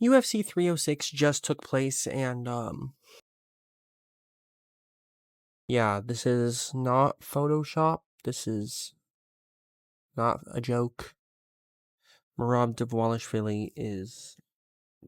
UFC 306 just took place, and yeah, this is not Photoshop. This is not a joke. Merab Dvalishvili is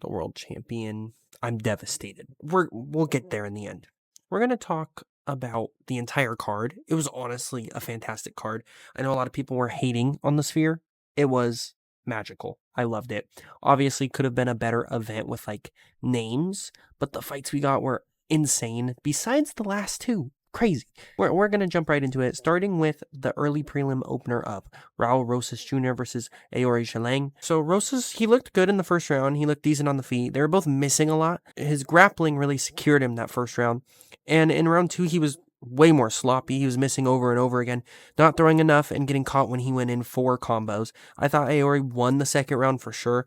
the world champion. I'm devastated. We'll get there in the end. We're gonna talk about the entire card. It was honestly a fantastic card. I know a lot of people were hating on the Sphere. It was magical. I loved it. Obviously, could have been a better event with like names, but the fights we got were insane. Besides the last two, crazy. We're gonna jump right into it, starting with the early prelim opener of Raul Rosas Jr. versus Aori Shaleng. So Rosas, he looked good in the first round. He looked decent on the feet. They were both missing a lot. His grappling really secured him that first round. And in round two, he was way more sloppy. He was missing over and over again, not throwing enough and getting caught when he went in 4 combos. I thought Aori won the second round for sure.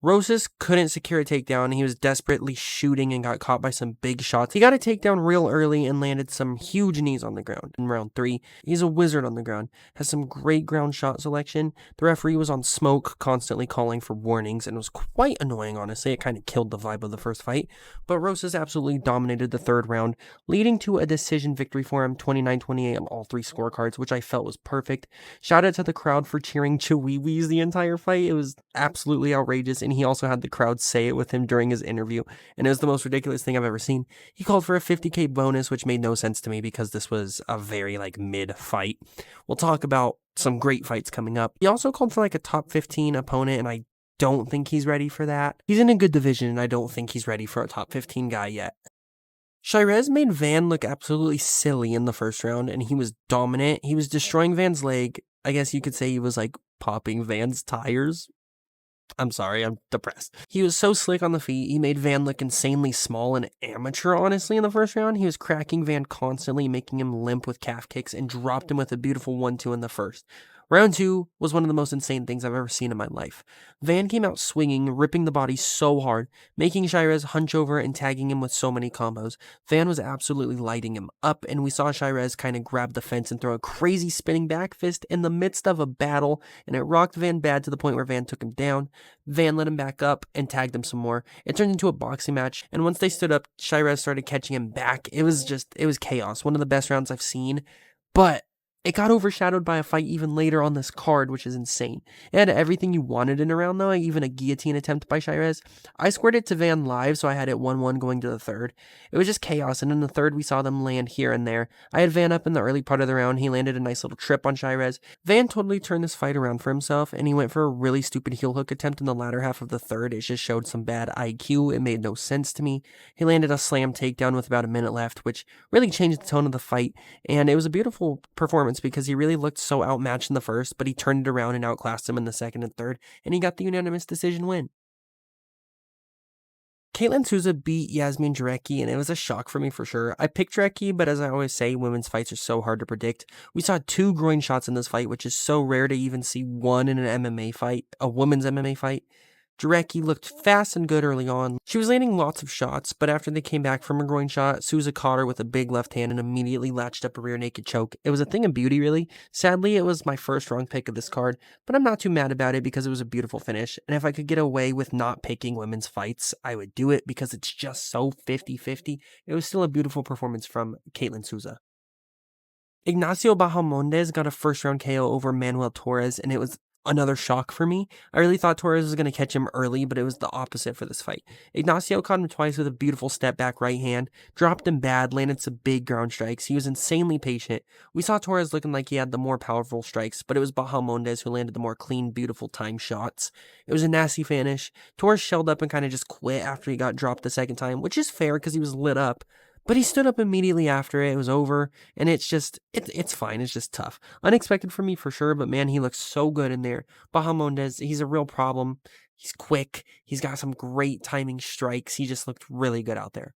Rosas couldn't secure a takedown. He was desperately shooting and got caught by some big shots. He got a takedown real early and landed some huge knees on the ground in round 3. He's a wizard on the ground, has some great ground shot selection. The referee was on smoke, constantly calling for warnings, and it was quite annoying, honestly. It kind of killed the vibe of the first fight. But Rosas absolutely dominated the third round, leading to a decision victory for him, 29-28 on all 3 scorecards, which I felt was perfect. Shout out to the crowd for cheering Chiwiwis the entire fight. It was absolutely outrageous, and he also had the crowd say it with him during his interview, and it was the most ridiculous thing I've ever seen. He called for a 50k bonus, which made no sense to me because this was a very mid fight. We'll talk about some great fights coming up. He also called for a top 15 opponent, and I don't think he's ready for that. He's in a good division, and I don't think he's ready for a top 15 guy yet. Shirez made Van look absolutely silly in the first round, and he was dominant. He was destroying Van's leg. I guess you could say he was popping Van's tires. I'm sorry, I'm depressed. He was so slick on the feet. He made Van look insanely small and amateur, honestly, in the first round. He was cracking Van constantly, making him limp with calf kicks, and dropped him with a beautiful 1-2 in the first. Round 2 was one of the most insane things I've ever seen in my life. Van came out swinging, ripping the body so hard, making Shirez hunch over and tagging him with so many combos. Van was absolutely lighting him up, and we saw Shirez kind of grab the fence and throw a crazy spinning back fist in the midst of a battle, and it rocked Van bad to the point where Van took him down. Van let him back up and tagged him some more. It turned into a boxing match, and once they stood up, Shirez started catching him back. It was chaos. One of the best rounds I've seen, but it got overshadowed by a fight even later on this card, which is insane. It had everything you wanted in a round, though, even a guillotine attempt by Shirez. I scored it to Van live, so I had it 1-1 going to the third. It was just chaos, and in the third, we saw them land here and there. I had Van up in the early part of the round. He landed a nice little trip on Shirez. Van totally turned this fight around for himself, and he went for a really stupid heel hook attempt in the latter half of the third. It just showed some bad IQ. It made no sense to me. He landed a slam takedown with about a minute left, which really changed the tone of the fight, and it was a beautiful performance because he really looked so outmatched in the first, but he turned it around and outclassed him in the second and third, and he got the unanimous decision win. Caitlin Souza beat Yasmin Jarecki, and it was a shock for me for sure. I picked Jarecki, but as I always say, women's fights are so hard to predict. We saw 2 groin shots in this fight, which is so rare to even see one in an MMA fight, a women's MMA fight. Jarecki looked fast and good early on. She was landing lots of shots, but after they came back from a groin shot, Souza caught her with a big left hand and immediately latched up a rear naked choke. It was a thing of beauty, really. Sadly, it was my first wrong pick of this card, but I'm not too mad about it because it was a beautiful finish, and if I could get away with not picking women's fights, I would do it because it's just so 50-50. It was still a beautiful performance from Caitlin Souza. Ignacio Bahamondes got a first-round KO over Manuel Torres, and it was another shock for me. I really thought Torres was going to catch him early, but it was the opposite for this fight. Ignacio caught him twice with a beautiful step back right hand, dropped him bad, landed some big ground strikes. He was insanely patient. We saw Torres looking like he had the more powerful strikes, but it was Bahamondes who landed the more clean, beautiful time shots. It was a nasty finish. Torres shelled up and kind of just quit after he got dropped the second time, which is fair because he was lit up. But he stood up immediately after it was over, and it's fine. It's just tough. Unexpected for me for sure, but man, he looks so good in there. Bahamondes, he's a real problem. He's quick. He's got some great timing strikes. He just looked really good out there.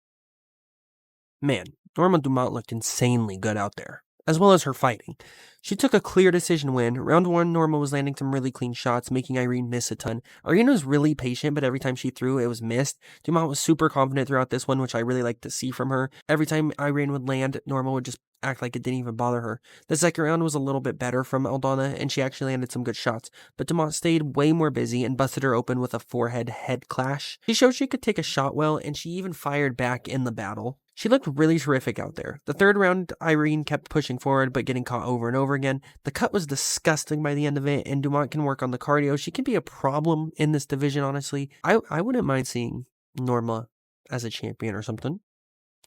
Man, Norma Dumont looked insanely good out there. as well as her fighting. She took a clear decision win. Round 1, Norma was landing some really clean shots, making Irene miss a ton. Irene was really patient, but every time she threw, it was missed. Dumont was super confident throughout this one, which I really like to see from her. Every time Irene would land, Norma would just act like it didn't even bother her. The second round was a little bit better from Aldana, and she actually landed some good shots, but Dumont stayed way more busy and busted her open with a forehead head clash. She showed she could take a shot well, and she even fired back in the battle. She looked really terrific out there. The third round, Irene kept pushing forward, but getting caught over and over again. The cut was disgusting by the end of it, and Dumont can work on the cardio. She can be a problem in this division, honestly. I wouldn't mind seeing Norma as a champion or something.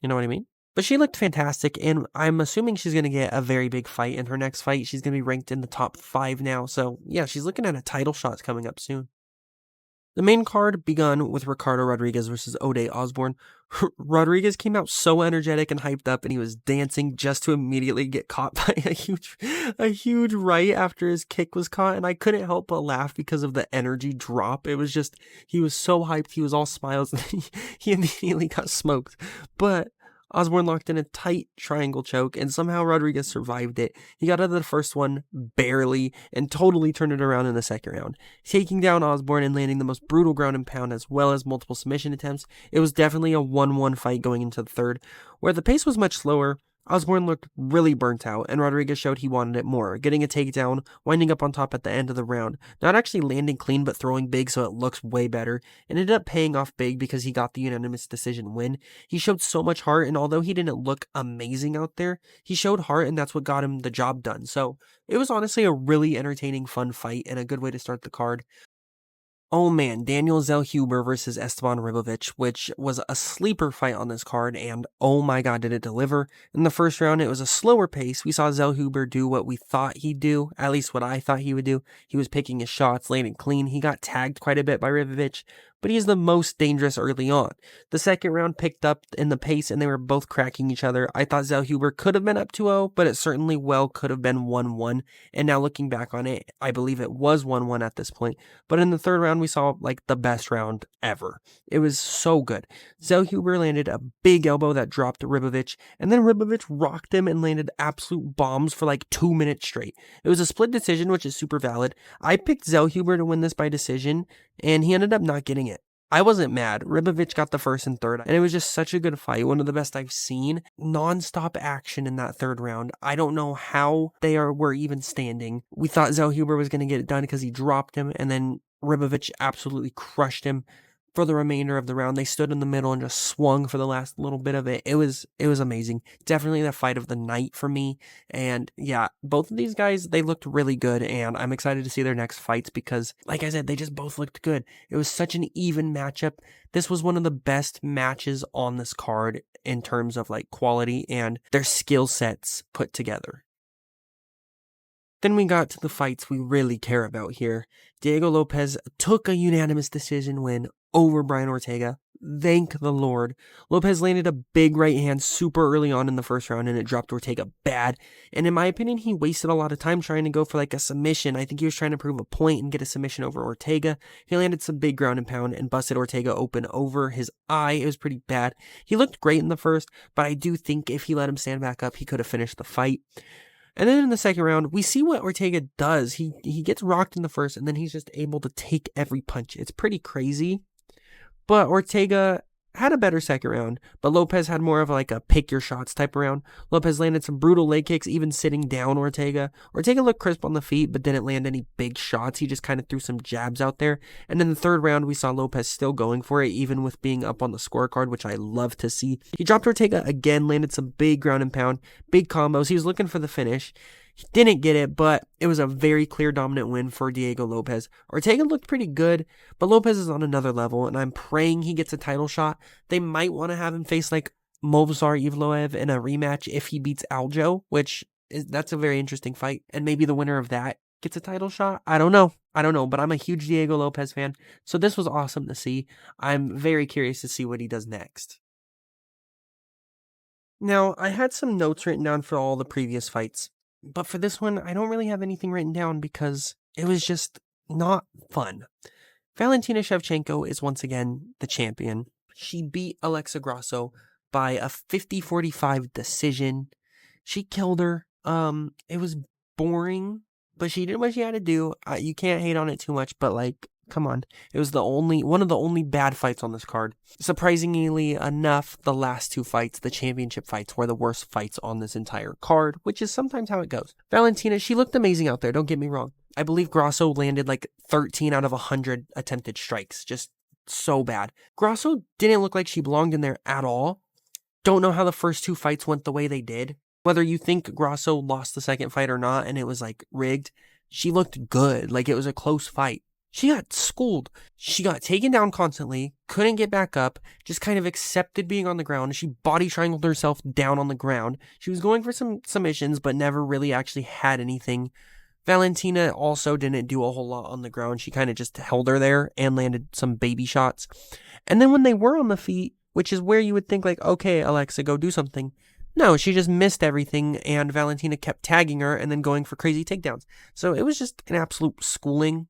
You know what I mean? But she looked fantastic, and I'm assuming she's going to get a very big fight in her next fight. She's going to be ranked in the top 5 now, so yeah, she's looking at a title shot coming up soon. The main card begun with Ricardo Rodriguez versus Ode Osborne. Rodriguez came out so energetic and hyped up, and he was dancing just to immediately get caught by a huge right after his kick was caught, and I couldn't help but laugh because of the energy drop. It was just, he was so hyped, he was all smiles, and he immediately got smoked. But Osborne locked in a tight triangle choke, and somehow Rodriguez survived it. He got out of the first one barely and totally turned it around in the second round, taking down Osborne and landing the most brutal ground and pound as well as multiple submission attempts. It was definitely a 1-1 fight going into the third, where the pace was much slower. Osborne looked really burnt out, and Rodriguez showed he wanted it more, getting a takedown, winding up on top at the end of the round. Not actually landing clean, but throwing big so it looks way better, and ended up paying off big because he got the unanimous decision win. He showed so much heart, and although he didn't look amazing out there, he showed heart, and that's what got him the job done. So it was honestly a really entertaining, fun fight, and a good way to start the card. Oh man, Daniel Zellhuber versus Esteban Ribovic, which was a sleeper fight on this card, and oh my god, did it deliver. In the first round, it was a slower pace. We saw Zellhuber do what we thought he'd do, at least what I thought he would do. He was picking his shots, landing clean. He got tagged quite a bit by Ribovic, but he's the most dangerous early on. The second round picked up in the pace, and they were both cracking each other. I thought Zellhuber could have been up 2-0, but it certainly well could have been 1-1, and now looking back on it, I believe it was 1-1 at this point. But in the third round, we saw like the best round ever. It was so good. Zellhuber landed a big elbow that dropped Ribovic, and then Ribovic rocked him and landed absolute bombs for like 2 minutes straight. It was a split decision, which is super valid. I picked Zellhuber to win this by decision, and he ended up not getting it. I wasn't mad. Ribovic got the first and third, and it was just such a good fight. One of the best I've seen. Non-stop action in that third round. I don't know how they were even standing. We thought Zellhuber was going to get it done because he dropped him, and then Ribovic absolutely crushed him for the remainder of the round. They stood in the middle and just swung for the last little bit of it. It was amazing. Definitely the fight of the night for me. And yeah, both of these guys, they looked really good, and I'm excited to see their next fights because, like I said, they just both looked good. It was such an even matchup. This was one of the best matches on this card in terms of like quality and their skill sets put together. Then we got to the fights we really care about here. Diego Lopez took a unanimous decision win over Brian Ortega. Thank the Lord. Lopez landed a big right hand super early on in the first round, and it dropped Ortega bad. And in my opinion, he wasted a lot of time trying to go for like a submission. I think he was trying to prove a point and get a submission over Ortega. He landed some big ground and pound and busted Ortega open over his eye. It was pretty bad. He looked great in the first, but I do think if he let him stand back up, he could have finished the fight. And then in the second round, we see what Ortega does. He gets rocked in the first, and then he's just able to take every punch. It's pretty crazy. But Ortega had a better second round, but Lopez had more of like a pick your shots type of round. Lopez landed some brutal leg kicks, even sitting down Ortega. Ortega looked crisp on the feet, but didn't land any big shots. He just kind of threw some jabs out there. And in the third round, we saw Lopez still going for it, even with being up on the scorecard, which I love to see. He dropped Ortega again, landed some big ground and pound, big combos. He was looking for the finish. He didn't get it, but it was a very clear dominant win for Diego Lopez. Ortega looked pretty good, but Lopez is on another level, and I'm praying he gets a title shot. They might want to have him face like Movsar Evloev in a rematch if he beats Aljo, that's a very interesting fight, and maybe the winner of that gets a title shot. I don't know, but I'm a huge Diego Lopez fan, so this was awesome to see. I'm very curious to see what he does next. Now, I had some notes written down for all the previous fights, but for this one, I don't really have anything written down because it was just not fun. Valentina Shevchenko is once again the champion. She beat Alexa Grasso by a 50-45 decision. She killed her. It was boring, but she did what she had to do. You can't hate on it too much, but like, come on. It was one of the only bad fights on this card. Surprisingly enough, the last two fights, the championship fights, were the worst fights on this entire card, which is sometimes how it goes. Valentina, she looked amazing out there, don't get me wrong. I believe Grasso landed like 13 out of 100 attempted strikes. Just so bad. Grasso didn't look like she belonged in there at all. Don't know how the first two fights went the way they did. Whether you think Grasso lost the second fight or not and it was like rigged, she looked good. Like it was a close fight. She got schooled. She got taken down constantly, couldn't get back up, just kind of accepted being on the ground. She body triangled herself down on the ground. She was going for some submissions, but never really actually had anything. Valentina also didn't do a whole lot on the ground. She kind of just held her there and landed some baby shots. And then when they were on the feet, which is where you would think like, okay, Alexa, go do something. No, she just missed everything, and Valentina kept tagging her and then going for crazy takedowns. So it was just an absolute schooling.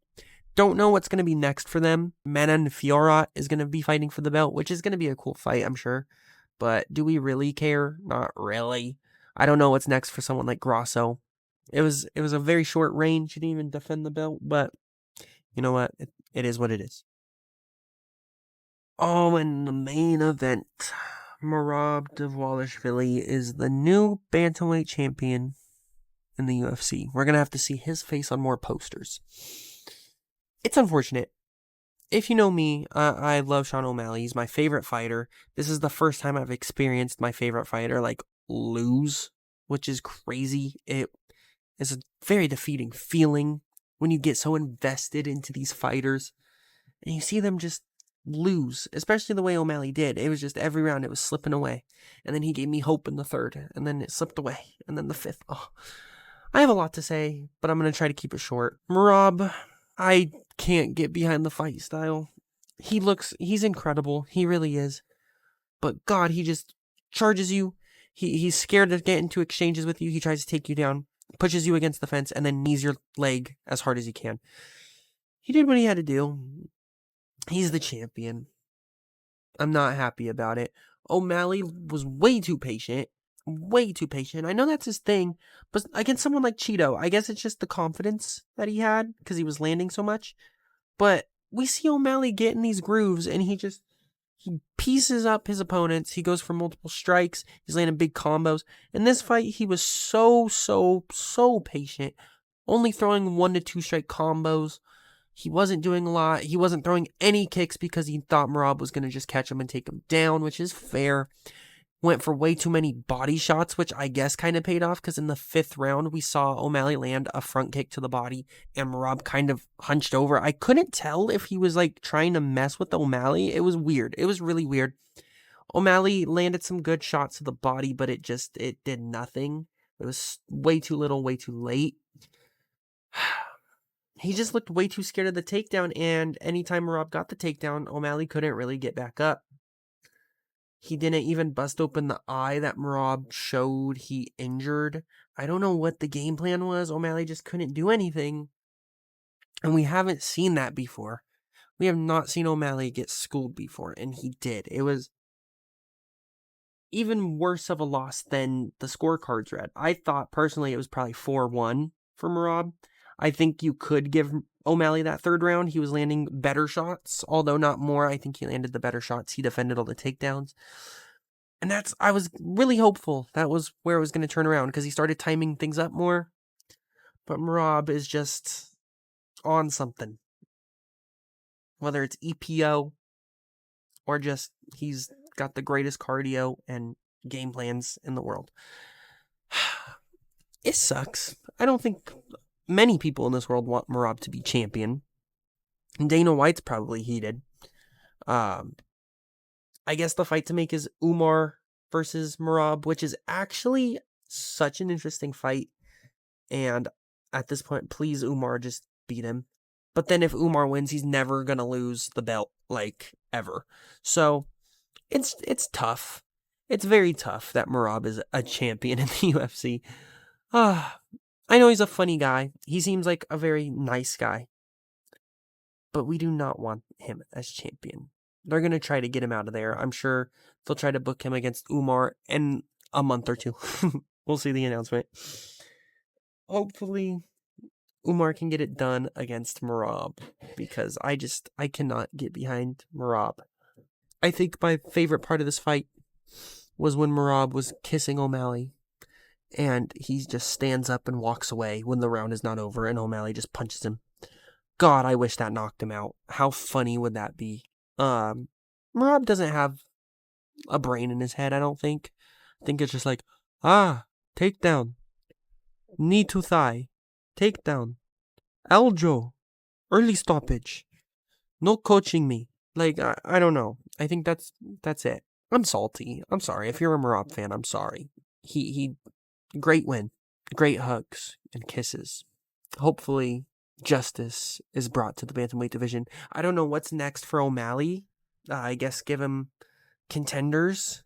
Don't know what's going to be next for them. Manon Fiorot is going to be fighting for the belt, which is going to be a cool fight, I'm sure. But do we really care? Not really. I don't know what's next for someone like Grasso. It was a very short reign. She didn't even defend the belt, but you know what? It is what it is. Oh, and the main event. Merab Dvalishvili is the new bantamweight champion in the UFC. We're going to have to see his face on more posters. It's unfortunate. If you know me, I love Sean O'Malley. He's my favorite fighter. This is the first time I've experienced my favorite fighter, like, lose, which is crazy. It is a very defeating feeling when you get so invested into these fighters and you see them just lose, especially the way O'Malley did. It was just every round it was slipping away. And then he gave me hope in the third, and then it slipped away, and then the fifth. Oh, I have a lot to say, but I'm going to try to keep it short. Merab, I can't get behind the fight style. He's incredible. He really is. But God, he just charges you. He's scared to get into exchanges with you. He tries to take you down, pushes you against the fence, and then knees your leg as hard as he can. He did what he had to do. He's the champion. I'm not happy about it. O'Malley was way too patient. Way too patient. I know that's his thing, but against someone like Cheeto, I guess it's just the confidence that he had because he was landing so much. But we see O'Malley get in these grooves and he pieces up his opponents. He goes for multiple strikes. He's landing big combos. In this fight, he was so patient, only throwing 1 to 2 strike combos. He wasn't doing a lot. He wasn't throwing any kicks because he thought Merab was going to just catch him and take him down, which is fair. Went for way too many body shots, which I guess kind of paid off because in the 5th round, we saw O'Malley land a front kick to the body and Merab kind of hunched over. I couldn't tell if he was like trying to mess with O'Malley. It was weird. It was really weird. O'Malley landed some good shots to the body, but it did nothing. It was way too little, way too late. He just looked way too scared of the takedown, and anytime Merab got the takedown, O'Malley couldn't really get back up. He didn't even bust open the eye that Merab showed he injured. I don't know what the game plan was. O'Malley just couldn't do anything. And we haven't seen that before. We have not seen O'Malley get schooled before, and he did. It was even worse of a loss than the scorecards read. I thought personally it was probably 4-1 for Merab. I think you could give O'Malley that 3rd round. He was landing better shots, although not more. I think he landed the better shots. He defended all the takedowns. And I was really hopeful that was where it was going to turn around because he started timing things up more. But Merab is just on something. Whether it's EPO or just he's got the greatest cardio and game plans in the world. It sucks. I don't think many people in this world want Merab to be champion. And Dana White's probably heated. I guess the fight to make is Umar versus Merab, which is actually such an interesting fight. And at this point, please, Umar, just beat him. But then if Umar wins, he's never going to lose the belt, like, ever. So, it's tough. It's very tough that Merab is a champion in the UFC. I know he's a funny guy. He seems like a very nice guy. But we do not want him as champion. They're going to try to get him out of there. I'm sure they'll try to book him against Umar in a month or 2. We'll see the announcement. hopefully Umar can get it done against Merab, because I cannot get behind Merab. I think my favorite part of this fight was when Merab was kissing O'Malley, and he just stands up and walks away when the round is not over, and O'Malley just punches him. God, I wish that knocked him out. How funny would that be? Merab doesn't have a brain in his head, I don't think. I think it's just like, takedown, knee to thigh, takedown, Aljo, early stoppage, no coaching me. Like, I don't know. I think that's it. I'm salty. I'm sorry. If you're a Merab fan, I'm sorry. He great win. Great hugs and kisses. Hopefully justice is brought to the bantamweight division. I don't know what's next for O'Malley. I guess give him contenders.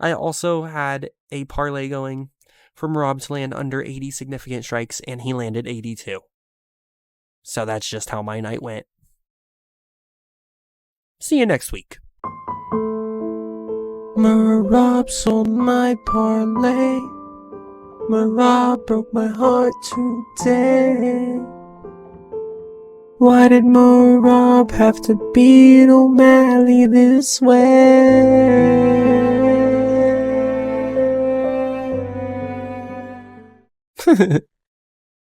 I also had a parlay going for Merab to land under 80 significant strikes, and he landed 82. So that's just how my night went. See you next week. Merab sold my parlay. Merab broke my heart today. Why did Merab have to beat O'Malley this way?